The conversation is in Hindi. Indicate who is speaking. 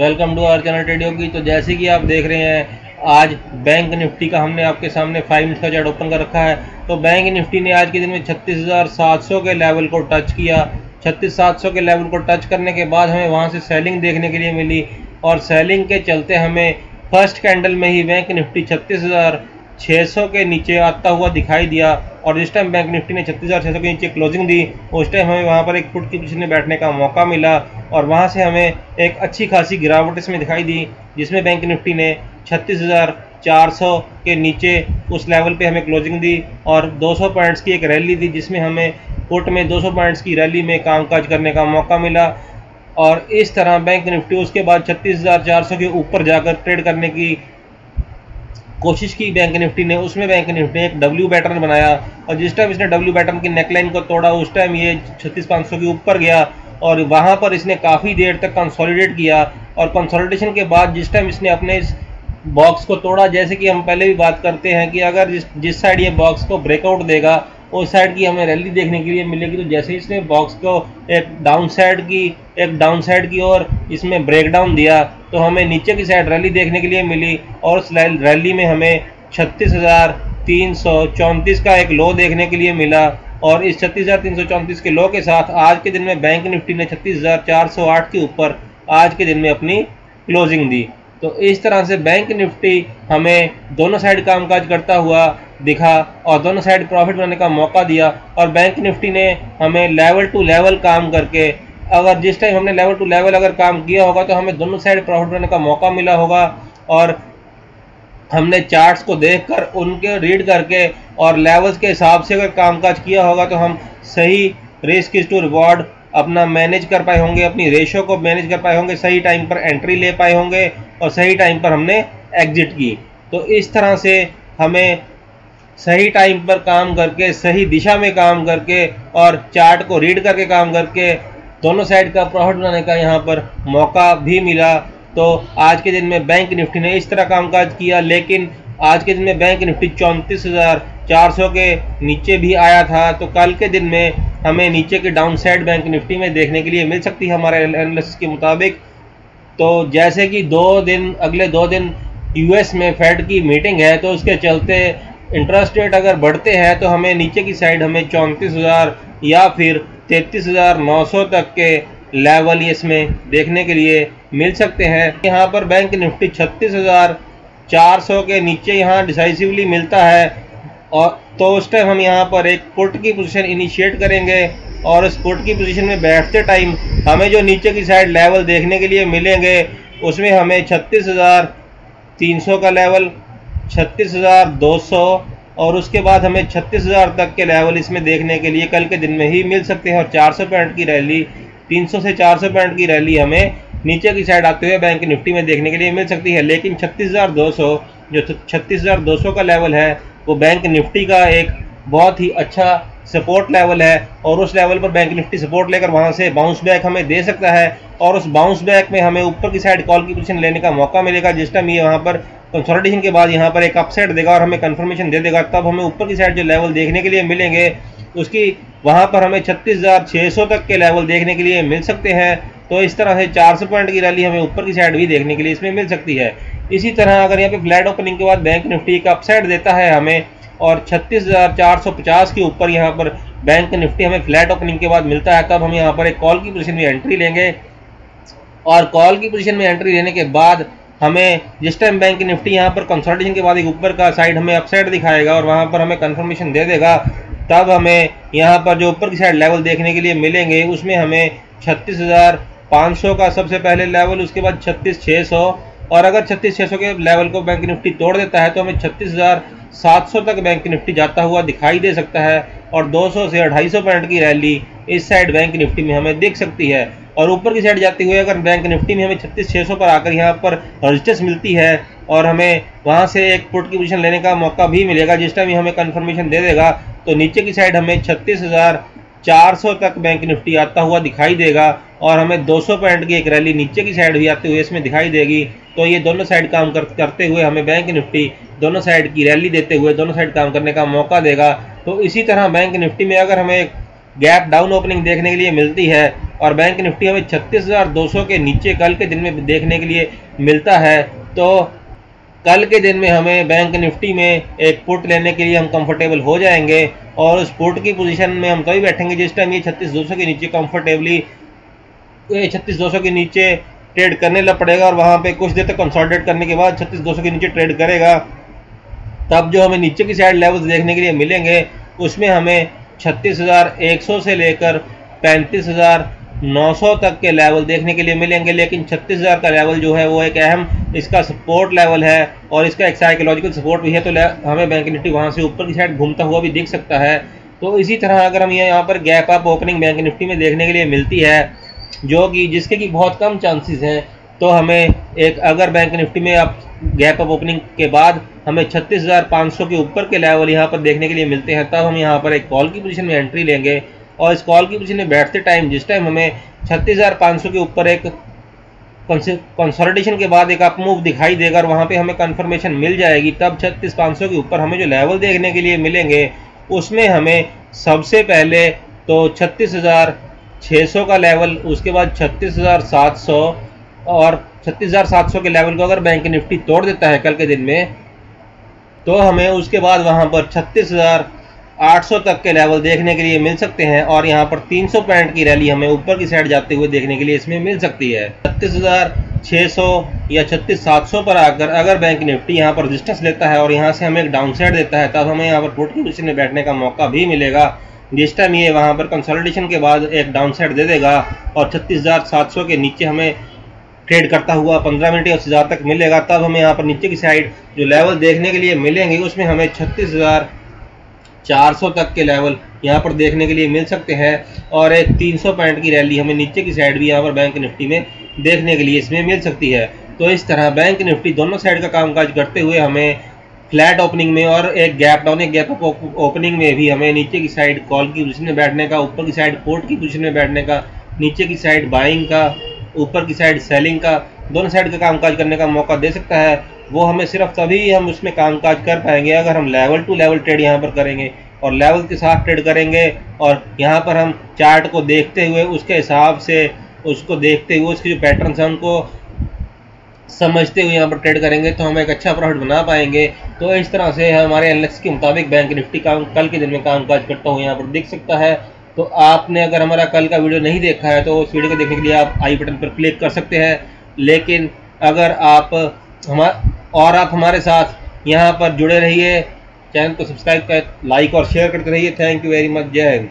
Speaker 1: वेलकम टू आवर चैनल ट्रेडियो की। तो जैसे कि आप देख रहे हैं, आज बैंक निफ्टी का हमने आपके सामने 5 मिनट का चार्ट ओपन कर रखा है। तो बैंक निफ्टी ने आज के दिन में 36,700 के लेवल को टच किया। 36,700 के लेवल को टच करने के बाद हमें वहां से सेलिंग देखने के लिए मिली और सेलिंग के चलते हमें फर्स्ट कैंडल में ही बैंक निफ्टी 36,600 के नीचे आता हुआ दिखाई दिया। और जिस टाइम बैंक निफ्टी ने 36,600 के नीचे क्लोजिंग दी, उस टाइम हमें वहां पर एक पुट की पोजीशन में बैठने का मौका मिला और वहां से हमें एक अच्छी खासी गिरावट इसमें दिखाई दी, जिसमें बैंक निफ्टी ने 36,400 के नीचे उस लेवल पे हमें क्लोजिंग दी और 200 पॉइंट्स की एक रैली दी, जिसमें हमें पुट में 200 पॉइंट्स की रैली में कामकाज करने का मौका मिला। और इस तरह बैंक निफ्टी उसके बाद 36,400 के ऊपर जाकर ट्रेड करने की कोशिश की बैंक निफ्टी ने। उसमें बैंक निफ्टी ने एक डब्ल्यू पैटर्न बनाया और जिस टाइम इसने डब्ल्यू पैटर्न की नेकलाइन को तोड़ा, उस टाइम ये 36,500 के ऊपर गया और वहां पर इसने काफ़ी देर तक कंसोलिडेट किया। और कंसोलिडेशन के बाद जिस टाइम इसने अपने इस बॉक्स को तोड़ा, जैसे कि हम पहले भी बात करते हैं कि अगर जिस साइड ये बॉक्स को ब्रेकआउट देगा उस साइड की हमें रैली देखने के लिए मिलेगी। तो जैसे इसने बॉक्स को एक डाउन साइड की और इसमें ब्रेकडाउन दिया, तो हमें नीचे की साइड रैली देखने के लिए मिली और उस रैली में हमें 36,334 का एक लो देखने के लिए मिला। और इस 36,334 के लो के साथ आज के दिन में बैंक निफ्टी ने 36,408 के ऊपर आज के दिन में अपनी क्लोजिंग दी। तो इस तरह से बैंक निफ्टी हमें दोनों साइड कामकाज करता हुआ दिखा और दोनों साइड प्रॉफिट बनाने का मौका दिया। और बैंक निफ्टी ने हमें लेवल टू लेवल काम करके, अगर जिस टाइम हमने लेवल टू लेवल अगर काम किया होगा तो हमें दोनों साइड प्रॉफिट बनाने का मौका मिला होगा। और हमने चार्ट्स को देखकर उनके रीड करके और लेवल्स के हिसाब से अगर कामकाज किया होगा तो हम सही रिस्क टू रिवॉर्ड अपना मैनेज कर पाए होंगे, अपनी रेशो को मैनेज कर पाए होंगे, सही टाइम पर एंट्री ले पाए होंगे और सही टाइम पर हमने एग्जिट की। तो इस तरह से हमें सही टाइम पर काम करके, सही दिशा में काम करके और चार्ट को रीड करके काम करके दोनों साइड का प्रॉफिट बनाने का यहाँ पर मौका भी मिला। तो आज के दिन में बैंक निफ्टी ने इस तरह कामकाज किया, लेकिन आज के दिन में बैंक निफ्टी 34,400 के नीचे भी आया था। तो कल के दिन में हमें नीचे के डाउन साइड बैंक निफ्टी में देखने के लिए मिल सकती है हमारे एनालिसिस के मुताबिक। तो जैसे कि अगले दो दिन यूएस में फेड की मीटिंग है, तो उसके चलते इंटरेस्ट रेट अगर बढ़ते हैं तो हमें नीचे की साइड हमें 34,000 या फिर 33,900 तक के लेवल इसमें देखने के लिए मिल सकते हैं। यहाँ पर बैंक निफ्टी 36,400 के नीचे यहाँ डिसाइसिवली मिलता है और तो उस टाइम हम यहाँ पर एक पुट की पोजीशन इनिशिएट करेंगे और उस पुट की पोजीशन में बैठते टाइम हमें जो नीचे की साइड लेवल देखने के लिए मिलेंगे उसमें हमें 36,300 का लेवल, 36,200 और उसके बाद हमें 36,000 तक के लेवल इसमें देखने के लिए कल के दिन में ही मिल सकते हैं। और 400 पॉइंट की रैली, 300 से 400 पॉइंट की रैली हमें नीचे की साइड आते हुए बैंक निफ्टी में देखने के लिए मिल सकती है। लेकिन 36,200 का लेवल है वो बैंक निफ्टी का एक बहुत ही अच्छा सपोर्ट लेवल है और उस लेवल पर बैंक निफ्टी सपोर्ट लेकर वहां से बाउंस बैक हमें दे सकता है और उस बाउंस बैक में हमें ऊपर की साइड कॉल की पोजीशन लेने का मौका मिलेगा। जिस टाइम ये वहां पर कंसोलिडेशन के बाद यहाँ पर एक अपसाइड देगा और हमें कंफर्मेशन दे देगा, तब हमें ऊपर की साइड जो लेवल देखने के लिए मिलेंगे उसकी वहां पर हमें 36,600 तक के लेवल देखने के लिए मिल सकते हैं। तो इस तरह से 400 पॉइंट की रैली हमें ऊपर की साइड भी देखने के लिए इसमें मिल सकती है। इसी तरह अगर यहाँ पे फ्लैट ओपनिंग के बाद बैंक निफ्टी एक अपसाइड देता है हमें और 36,450 के ऊपर यहाँ पर बैंक निफ्टी हमें फ्लैट ओपनिंग के बाद मिलता है, तब हम यहाँ पर एक कॉल की पोजीशन में एंट्री लेंगे। और कॉल की पोजीशन में एंट्री लेने के बाद हमें जिस टाइम बैंक निफ्टी यहाँ पर कंसोलिडेशन के बाद एक ऊपर का साइड हमें अपसाइड दिखाएगा और वहाँ पर हमें कंफर्मेशन दे देगा, तब हमें यहाँ पर जो ऊपर की साइड लेवल देखने के लिए मिलेंगे उसमें हमें 36,500 का सबसे पहले लेवल, उसके बाद 36,600 और अगर 36,600 के लेवल को बैंक निफ्टी तोड़ देता है तो हमें 36,700 तक बैंक निफ्टी जाता हुआ दिखाई दे सकता है और 200 से 250 पॉइंट की रैली इस साइड बैंक निफ्टी में हमें दिख सकती है। और ऊपर की साइड जाते हुए अगर बैंक निफ्टी में हमें 36,600 पर आकर यहाँ पर रजिस्टेंस मिलती है और हमें वहाँ से एक पुट की पोजीशन लेने का मौका भी मिलेगा, जिस टाइम हमें कंफर्मेशन दे देगा तो नीचे की साइड हमें 36,400 तक बैंक निफ्टी आता हुआ दिखाई देगा और हमें 200 पॉइंट की एक रैली नीचे की साइड भी आते हुए इसमें दिखाई देगी। तो ये दोनों साइड काम करते हुए हमें बैंक निफ्टी दोनों साइड की रैली देते हुए दोनों साइड काम करने का मौका देगा। तो इसी तरह बैंक निफ्टी में अगर हमें गैप डाउन ओपनिंग देखने के लिए मिलती है और बैंक निफ्टी हमें 36,200 के नीचे कल के दिन में देखने के लिए मिलता है, तो कल के दिन में हमें बैंक निफ्टी में एक पुट लेने के लिए हम कंफर्टेबल हो जाएंगे और उस पुट की पोजीशन में हम तभी बैठेंगे जिस टाइम ये 36,200 के नीचे कंफर्टेबली 36,200 के नीचे ट्रेड करने लग पड़ेगा और वहाँ पे कुछ देर तक कंसोलिडेट करने के बाद 36,200 के नीचे ट्रेड करेगा। तब जो हमें नीचे की साइड लेवल्स देखने के लिए मिलेंगे उसमें हमें 36,100 से लेकर 35,900 तक के लेवल देखने के लिए मिलेंगे। लेकिन 36,000 का लेवल जो है वो एक अहम इसका सपोर्ट लेवल है और इसका एक साइकोलॉजिकल सपोर्ट भी है, तो हमें बैंक निफ्टी वहाँ से ऊपर की साइड घूमता हुआ भी दिख सकता है। तो इसी तरह अगर हम यहाँ पर gap up opening bank Nifty में देखने के लिए मिलती है जो कि जिसके कि बहुत कम चांसेस हैं, तो हमें एक अगर बैंक निफ्टी में आप गैप अप ओपनिंग के बाद हमें 36,500 के ऊपर के लेवल यहाँ पर देखने के लिए मिलते हैं, तब हम यहाँ पर एक कॉल की पोजीशन में एंट्री लेंगे और इस कॉल की पोजीशन में बैठते टाइम जिस टाइम हमें 36,500 के ऊपर एक कंसोलिडेशन के बाद एक अप मूव दिखाई देगा और वहाँ पे हमें कंफर्मेशन मिल जाएगी, तब 36,500 के ऊपर हमें जो लेवल देखने के लिए मिलेंगे उसमें हमें सबसे पहले तो 36,600 का लेवल, उसके बाद 36,700 और 36,700 के लेवल को अगर बैंक निफ्टी तोड़ देता है कल के दिन में, तो हमें उसके बाद वहां पर 36,800 तक के लेवल देखने के लिए मिल सकते हैं और यहां पर 300 पॉइंट की रैली हमें ऊपर की साइड जाते हुए देखने के लिए इसमें मिल सकती है। 36,600 या 36,700 पर आकर अगर बैंक निफ्टी यहां पर रेजिस्टेंस लेता है और यहां से हमें एक डाउन साइड देता है, तब हमें यहां पर पुट की पोजीशन में बैठने का मौका भी मिलेगा। जिस टाइम ये वहां पर कंसोलिडेशन के बाद एक डाउन साइड दे देगा और 36,700 के नीचे हमें ट्रेड करता हुआ 15 मिनट या उससे ज़्यादा तक मिलेगा, तब हमें यहाँ पर नीचे की साइड जो लेवल देखने के लिए मिलेंगे उसमें हमें 36,400 तक के लेवल यहाँ पर देखने के लिए मिल सकते हैं और एक 300 पॉइंट की रैली हमें नीचे की साइड भी यहाँ पर बैंक निफ्टी में देखने के लिए इसमें मिल सकती है। तो इस तरह बैंक निफ्टी दोनों साइड का कामकाज करते हुए हमें फ्लैट ओपनिंग में और एक गैप डाउन एक गैप अप ओपनिंग में भी हमें नीचे की साइड कॉल की पोजीशन में बैठने का, ऊपर की साइड पोर्ट की पोजीशन में बैठने का, नीचे की साइड बाइंग का, ऊपर की साइड सेलिंग का, दोनों साइड का कामकाज करने का मौका दे सकता है। वो हमें सिर्फ तभी हम उसमें कामकाज कर पाएंगे अगर हम लेवल टू लेवल ट्रेड यहाँ पर करेंगे और लेवल के साथ ट्रेड करेंगे और यहाँ पर हम चार्ट को देखते हुए उसके हिसाब से उसको देखते हुए उसके जो पैटर्न हैं उनको समझते हुए यहाँ पर ट्रेड करेंगे तो हम एक अच्छा प्रॉफिट बना पाएंगे। तो इस तरह से हमारे एनालिसिस के मुताबिक बैंक निफ्टी कल के दिन में कामकाज करता हुआ यहाँ पर दिख सकता है। तो आपने अगर हमारा कल का वीडियो नहीं देखा है तो उस वीडियो को देखने के लिए आप आई बटन पर क्लिक कर सकते हैं। लेकिन अगर आप हमारे साथ यहाँ पर जुड़े रहिए, चैनल को सब्सक्राइब कर लाइक और शेयर करते रहिए। Thank you very much. जय हिंद।